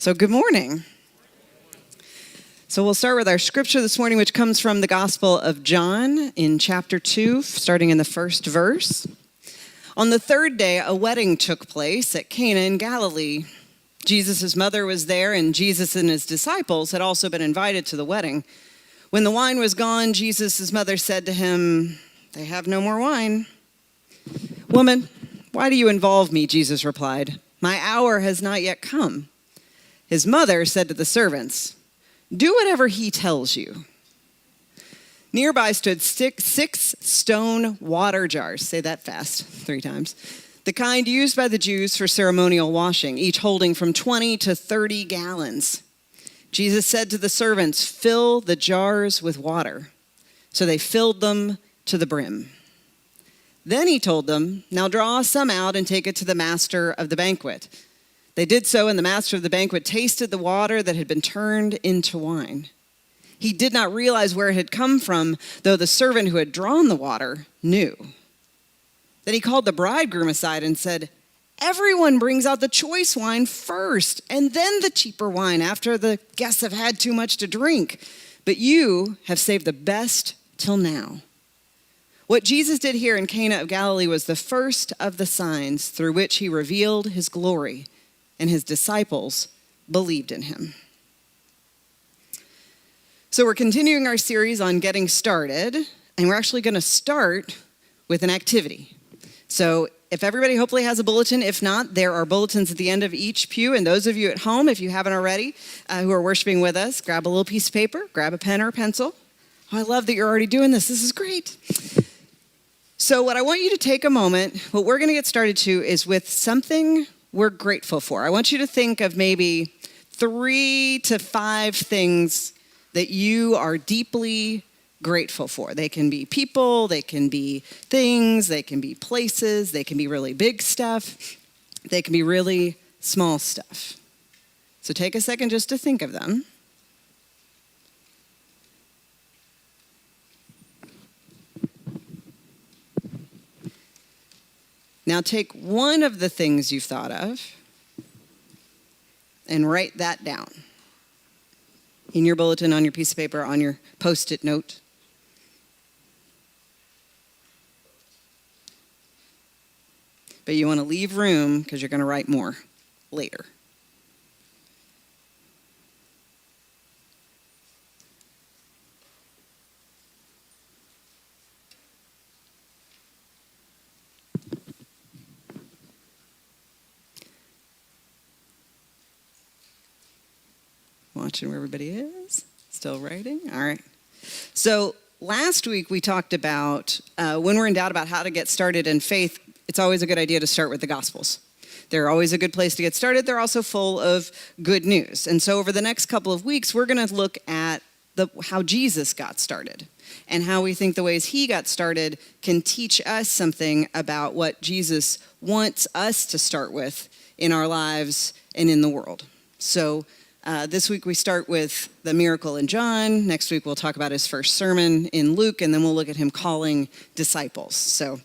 So good morning. So we'll start with our scripture this morning, which comes from the Gospel of John in chapter 2, starting in the first verse. On the third day, a wedding took place at Cana in Galilee. Jesus' mother was there, and Jesus and his disciples had also been invited to the wedding. When the wine was gone, Jesus' mother said to him, "They have no more wine." "Woman, why do you involve me?" Jesus replied. "My hour has not yet come." His mother said to the servants, "Do whatever he tells you." Nearby stood six stone water jars. Say that fast, 3 times. The kind used by the Jews for ceremonial washing, each holding from 20 to 30 gallons. Jesus said to the servants, "Fill the jars with water." So they filled them to the brim. Then he told them, "Now draw some out and take it to the master of the banquet." They did so, and the master of the banquet tasted the water that had been turned into wine. He did not realize where it had come from, though the servant who had drawn the water knew. Then he called the bridegroom aside and said, "Everyone brings out the choice wine first, and then the cheaper wine after the guests have had too much to drink. But you have saved the best till now." What Jesus did here in Cana of Galilee was the first of the signs through which he revealed his glory, and his disciples believed in him. So we're continuing our series on getting started, and we're actually going to start with an activity. So if everybody hopefully has a bulletin, if not, there are bulletins at the end of each pew, and those of you at home, if you haven't already, who are worshiping with us, grab a little piece of paper, grab a pen or a pencil. Oh, I love that you're already doing this. This is great. So what I want you to take a moment, what we're going to get started to is with something we're grateful for. I want you to think of maybe 3 to 5 things that you are deeply grateful for. They can be people, they can be things, they can be places, they can be really big stuff, they can be really small stuff. So take a second just to think of them. Now take one of the things you've thought of and write that down in your bulletin, on your piece of paper, on your Post-it note. But you want to leave room because you're going to write more later. Watching where everybody is. Still writing? All right. So last week we talked about when we're in doubt about how to get started in faith, it's always a good idea to start with the Gospels. They're always a good place to get started. They're also full of good news. And so over the next couple of weeks, we're going to look at how Jesus got started and how we think the ways he got started can teach us something about what Jesus wants us to start with in our lives and in the world. So this week we start with the miracle in John. Next week we'll talk about his first sermon in Luke, and then we'll look at him calling disciples. So,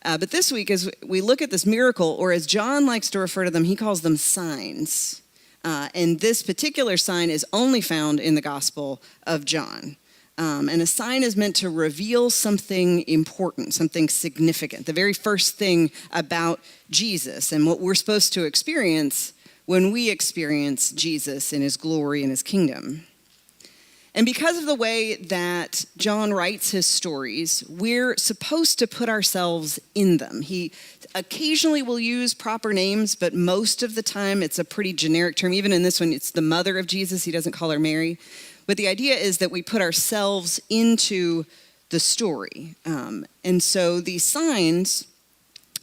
but this week as we look at this miracle, or as John likes to refer to them, he calls them signs. And this particular sign is only found in the Gospel of John. And a sign is meant to reveal something important, something significant, the very first thing about Jesus and what we're supposed to experience when we experience Jesus in his glory and his kingdom. And because of the way that John writes his stories, we're supposed to put ourselves in them. He occasionally will use proper names, but most of the time it's a pretty generic term. Even in this one, it's the mother of Jesus. He doesn't call her Mary. But the idea is that we put ourselves into the story. And so these signs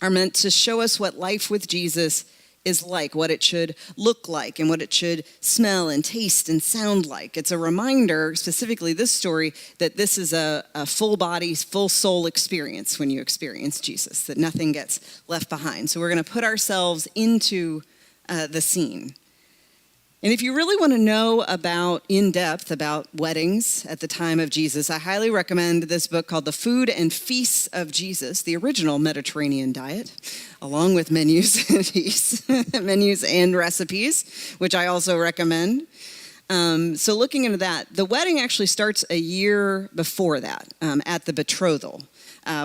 are meant to show us what life with Jesus is like, what it should look like, and what it should smell and taste and sound like. It's a reminder, specifically this story, that this is a full body, full soul experience when you experience Jesus, that nothing gets left behind. So we're going to put ourselves into the scene. And if you really want to know in depth about weddings at the time of Jesus, I highly recommend this book called The Food and Feasts of Jesus, the original Mediterranean diet, along with menus and feasts, menus and recipes, which I also recommend. So looking into that, the wedding actually starts a year before that, at the betrothal,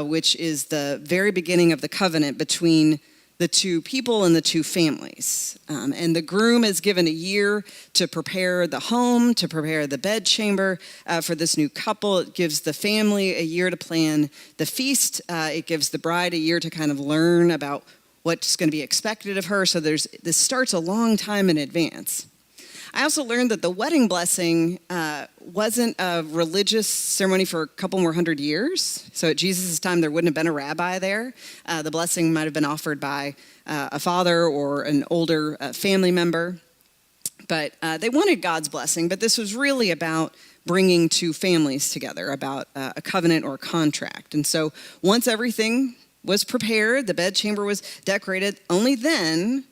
which is the very beginning of the covenant between the two people and the two families. And the groom is given a year to prepare the home, to prepare the bedchamber for this new couple. It gives the family a year to plan the feast. It gives the bride a year to kind of learn about what's going to be expected of her. So this starts a long time in advance. I also learned that the wedding blessing wasn't a religious ceremony for a couple more hundred years. So at Jesus' time, there wouldn't have been a rabbi there. The blessing might have been offered by a father or an older family member. But they wanted God's blessing, but this was really about bringing two families together, about a covenant or a contract. And so once everything was prepared, the bedchamber was decorated, only then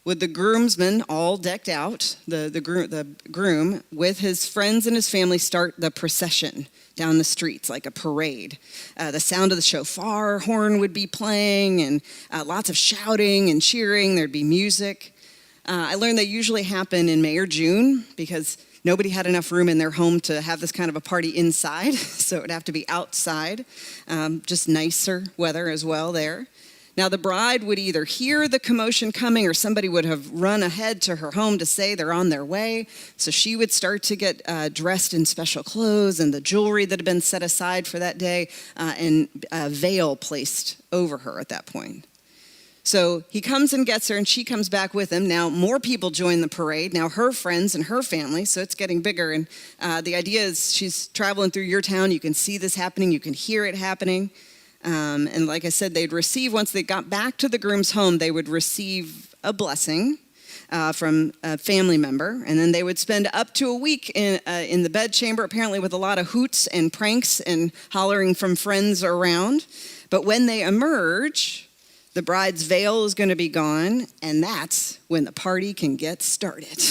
with the groomsmen all decked out, the groom with his friends and his family start the procession down the streets like a parade. The sound of the shofar horn would be playing and lots of shouting and cheering. There'd be music. I learned they usually happen in May or June because nobody had enough room in their home to have this kind of a party inside, so it would have to be outside. Just nicer weather as well there. Now, the bride would either hear the commotion coming or somebody would have run ahead to her home to say they're on their way. So she would start to get dressed in special clothes and the jewelry that had been set aside for that day and a veil placed over her at that point. So he comes and gets her and she comes back with him. Now, more people join the parade. Now, her friends and her family, so it's getting bigger. And the idea is she's traveling through your town. You can see this happening. You can hear it happening. And like I said, they'd receive, once they got back to the groom's home, they would receive a blessing from a family member. And then they would spend up to a week in the bedchamber, apparently with a lot of hoots and pranks and hollering from friends around. But when they emerge, the bride's veil is going to be gone, and that's when the party can get started.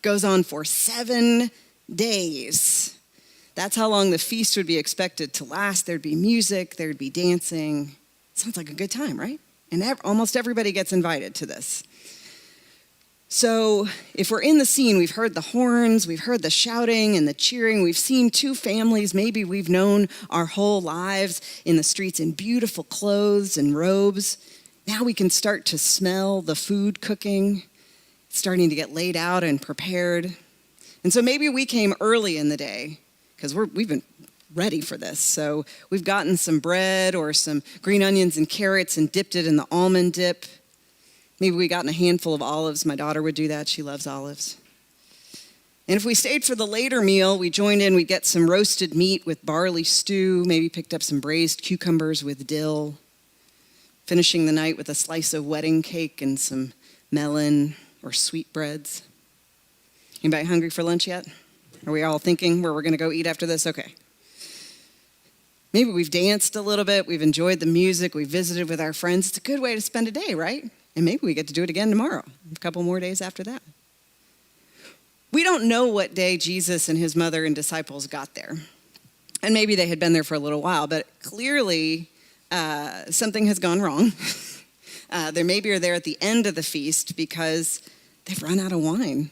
Goes on for 7 days. That's how long the feast would be expected to last. There'd be music, there'd be dancing. Sounds like a good time, right? And almost everybody gets invited to this. So if we're in the scene, we've heard the horns, we've heard the shouting and the cheering. We've seen two families maybe we've known our whole lives in the streets in beautiful clothes and robes. Now we can start to smell the food cooking, starting to get laid out and prepared. And so maybe we came early in the day, because we've been ready for this. So we've gotten some bread or some green onions and carrots and dipped it in the almond dip. Maybe we gotten a handful of olives. My daughter would do that. She loves olives. And if we stayed for the later meal, we joined in. We'd get some roasted meat with barley stew, maybe picked up some braised cucumbers with dill, finishing the night with a slice of wedding cake and some melon or sweetbreads. Anybody hungry for lunch yet? Are we all thinking where we're going to go eat after this? Okay. Maybe we've danced a little bit. We've enjoyed the music. We've visited with our friends. It's a good way to spend a day, right? And maybe we get to do it again tomorrow, a couple more days after that. We don't know what day Jesus and his mother and disciples got there. And maybe they had been there for a little while, but clearly something has gone wrong. They maybe are there at the end of the feast because they've run out of wine.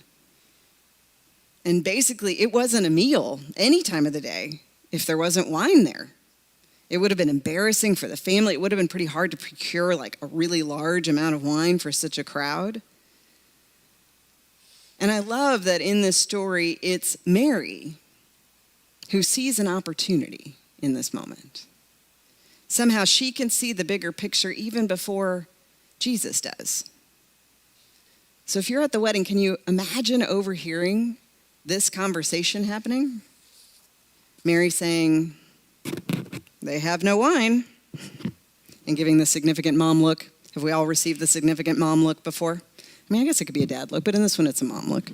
And basically, it wasn't a meal any time of the day if there wasn't wine there. It would have been embarrassing for the family. It would have been pretty hard to procure like a really large amount of wine for such a crowd. And I love that in this story, it's Mary who sees an opportunity in this moment. Somehow she can see the bigger picture even before Jesus does. So if you're at the wedding, can you imagine overhearing this conversation happening? Mary saying, "They have no wine," and giving the significant mom look. Have we all received the significant mom look before? I mean, I guess it could be a dad look, but in this one, it's a mom look.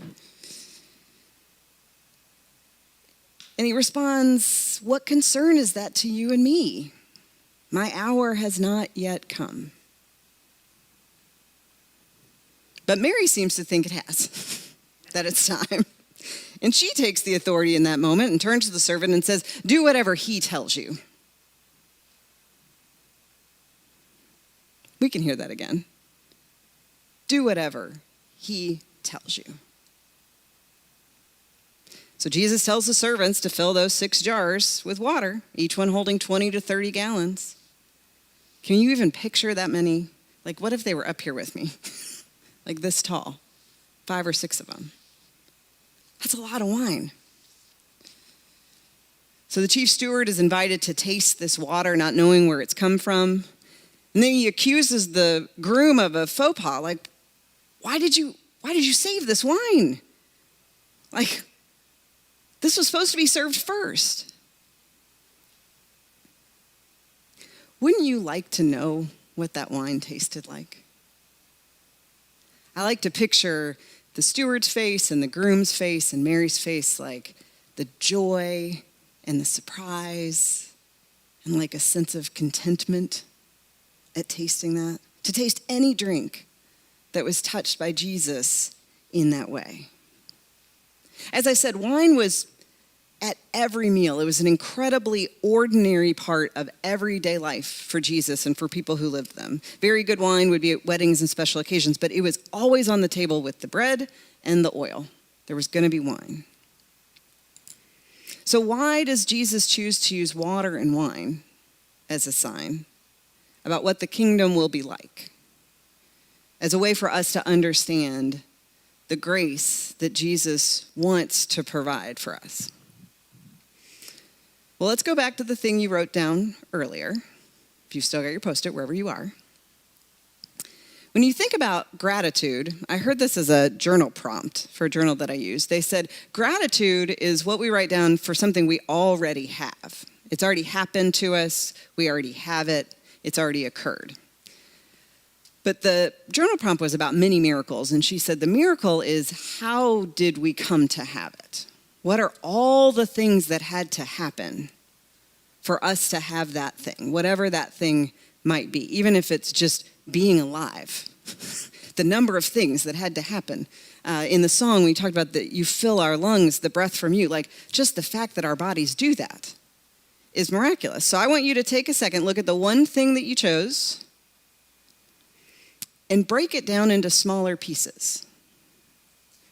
And he responds, "What concern is that to you and me? My hour has not yet come." But Mary seems to think it has. that it's time. And she takes the authority in that moment and turns to the servant and says, do whatever he tells you. We can hear that again. Do whatever he tells you. So Jesus tells the servants to fill those 6 jars with water, each one holding 20 to 30 gallons. Can you even picture that many? Like, what if they were up here with me? Like this tall, 5 or 6 of them. That's a lot of wine. So the chief steward is invited to taste this water, not knowing where it's come from. And then he accuses the groom of a faux pas. Like, why did you save this wine? Like, this was supposed to be served first. Wouldn't you like to know what that wine tasted like? I like to picture the steward's face and the groom's face and Mary's face, like the joy and the surprise and like a sense of contentment at tasting that. To taste any drink that was touched by Jesus in that way. As I said, wine was at every meal. It was an incredibly ordinary part of everyday life for Jesus and for people who lived them. Very good wine would be at weddings and special occasions, but it was always on the table with the bread and the oil. There was going to be wine. So why does Jesus choose to use water and wine as a sign about what the kingdom will be like? As a way for us to understand the grace that Jesus wants to provide for us. Well, let's go back to the thing you wrote down earlier, if you've still got your Post-it wherever you are. When you think about gratitude, I heard this as a journal prompt for a journal that I use. They said, gratitude is what we write down for something we already have. It's already happened to us. We already have it. It's already occurred. But the journal prompt was about many miracles, and she said the miracle is, how did we come to have it? What are all the things that had to happen for us to have that thing, whatever that thing might be, even if it's just being alive? The number of things that had to happen. In the song, we talked about that you fill our lungs, the breath from you. Like, just the fact that our bodies do that is miraculous. So I want you to take a second, look at the one thing that you chose, and break it down into smaller pieces.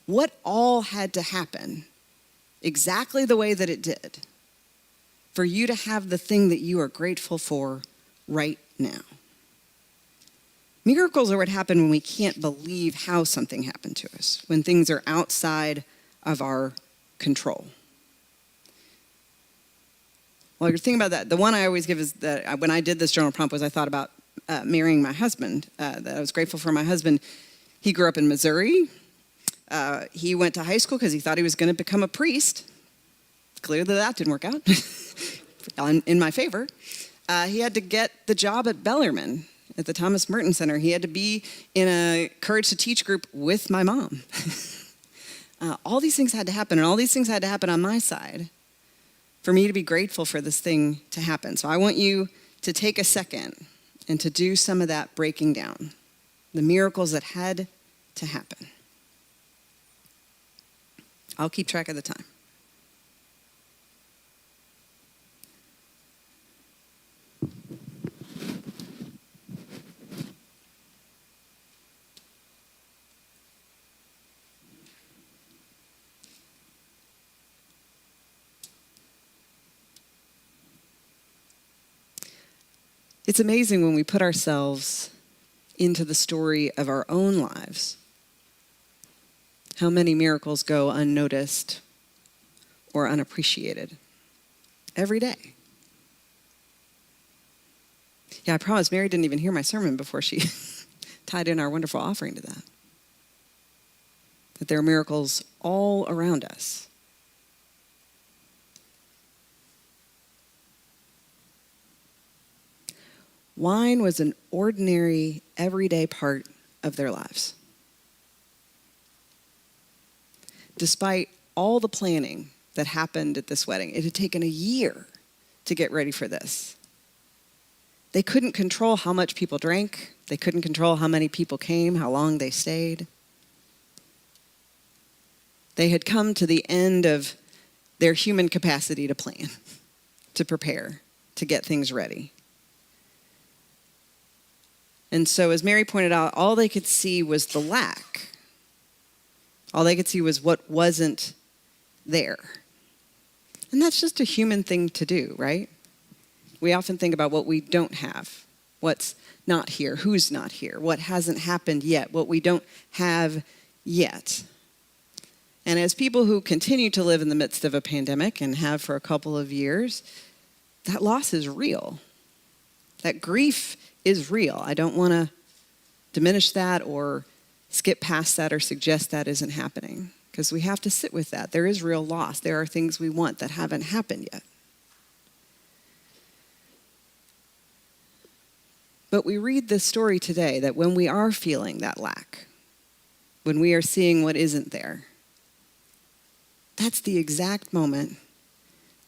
What all had to happen exactly the way that it did for you to have the thing that you are grateful for right now? Miracles are what happen when we can't believe how something happened to us, when things are outside of our control. While you're thinking about that, the one I always give is that when I did this journal prompt was I thought about marrying my husband, that I was grateful for my husband. He grew up in Missouri. He went to high school because he thought he was going to become a priest. Clearly that didn't work out in my favor. He had to get the job at Bellarmine at the Thomas Merton Center. He had to be in a Courage to Teach group with my mom. All these things had to happen, and all these things had to happen on my side for me to be grateful for this thing to happen. So I want you to take a second and to do some of that breaking down, the miracles that had to happen. I'll keep track of the time. It's amazing when we put ourselves into the story of our own lives, how many miracles go unnoticed or unappreciated every day. Yeah, I promise Mary didn't even hear my sermon before she tied in our wonderful offering to that. That there are miracles all around us. Wine was an ordinary, everyday part of their lives. Despite all the planning that happened at this wedding, it had taken a year to get ready for this. They couldn't control how much people drank. They couldn't control how many people came, how long they stayed. They had come to the end of their human capacity to plan, to prepare, to get things ready. And so, as Mary pointed out, all they could see was the lack. All they could see was what wasn't there. And that's just a human thing to do, right? We often think about what we don't have, what's not here, who's not here, what hasn't happened yet, what we don't have yet. And as people who continue to live in the midst of a pandemic and have for a couple of years, that loss is real. That grief is real. I don't want to diminish that or skip past that or suggest that isn't happening, because we have to sit with that. There is real loss. There are things we want that haven't happened yet. But we read this story today that when we are feeling that lack, when we are seeing what isn't there, that's the exact moment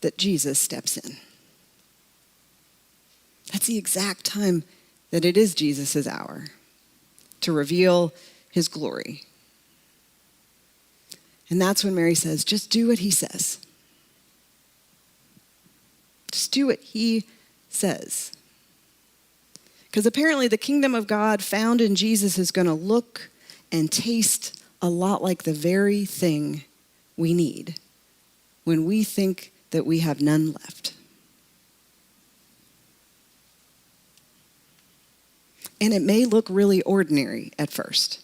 that Jesus steps in. That's the exact time that it is Jesus' hour to reveal his glory. And that's when Mary says, just do what he says. Just do what he says. Because apparently the kingdom of God found in Jesus is going to look and taste a lot like the very thing we need when we think that we have none left. And it may look really ordinary at first,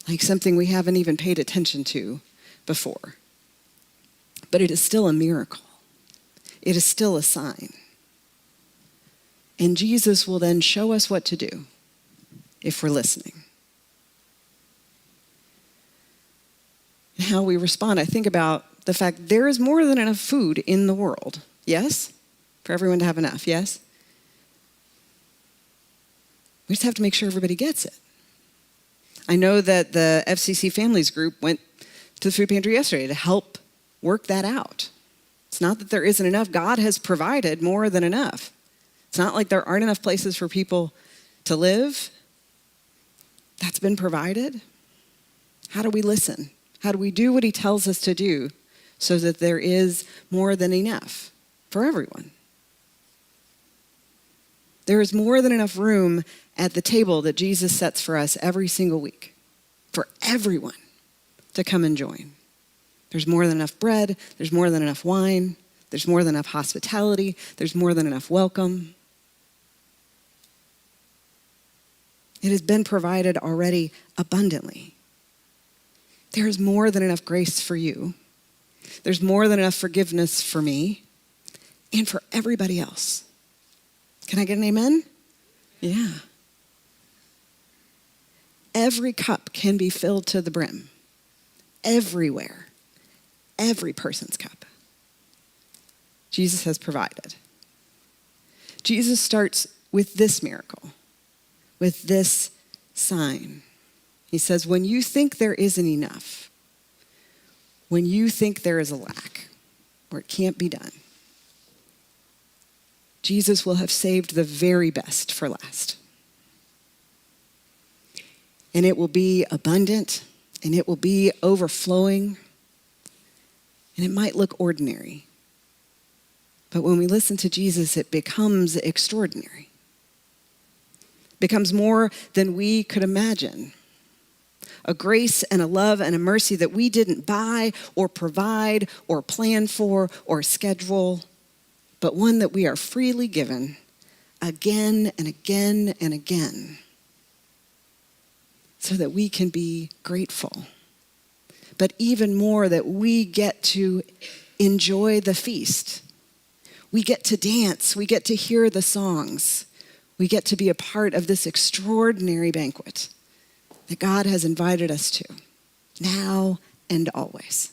like something we haven't even paid attention to before. But it is still a miracle. It is still a sign. And Jesus will then show us what to do if we're listening. And how we respond, I think about the fact there is more than enough food in the world. Yes? For everyone to have enough, yes? We just have to make sure everybody gets it. I know that the FCC Families Group went to the food pantry yesterday to help work that out. It's not that there isn't enough. God has provided more than enough. It's not like there aren't enough places for people to live. That's been provided. How do we listen? How do we do what he tells us to do so that there is more than enough for everyone? There is more than enough room at the table that Jesus sets for us every single week for everyone to come and join. There's more than enough bread. There's more than enough wine. There's more than enough hospitality. There's more than enough welcome. It has been provided already abundantly. There is more than enough grace for you. There's more than enough forgiveness for me and for everybody else. Can I get an amen? Yeah. Every cup can be filled to the brim. Everywhere. Every person's cup. Jesus has provided. Jesus starts with this miracle, with this sign. He says, when you think there isn't enough, when you think there is a lack, or it can't be done, Jesus will have saved the very best for last. And it will be abundant, and it will be overflowing, and it might look ordinary. But when we listen to Jesus, it becomes extraordinary. It becomes more than we could imagine. A grace and a love and a mercy that we didn't buy or provide or plan for or schedule, but one that we are freely given again and again and again so that we can be grateful. But even more, that we get to enjoy the feast. We get to dance. We get to hear the songs. We get to be a part of this extraordinary banquet that God has invited us to, now and always.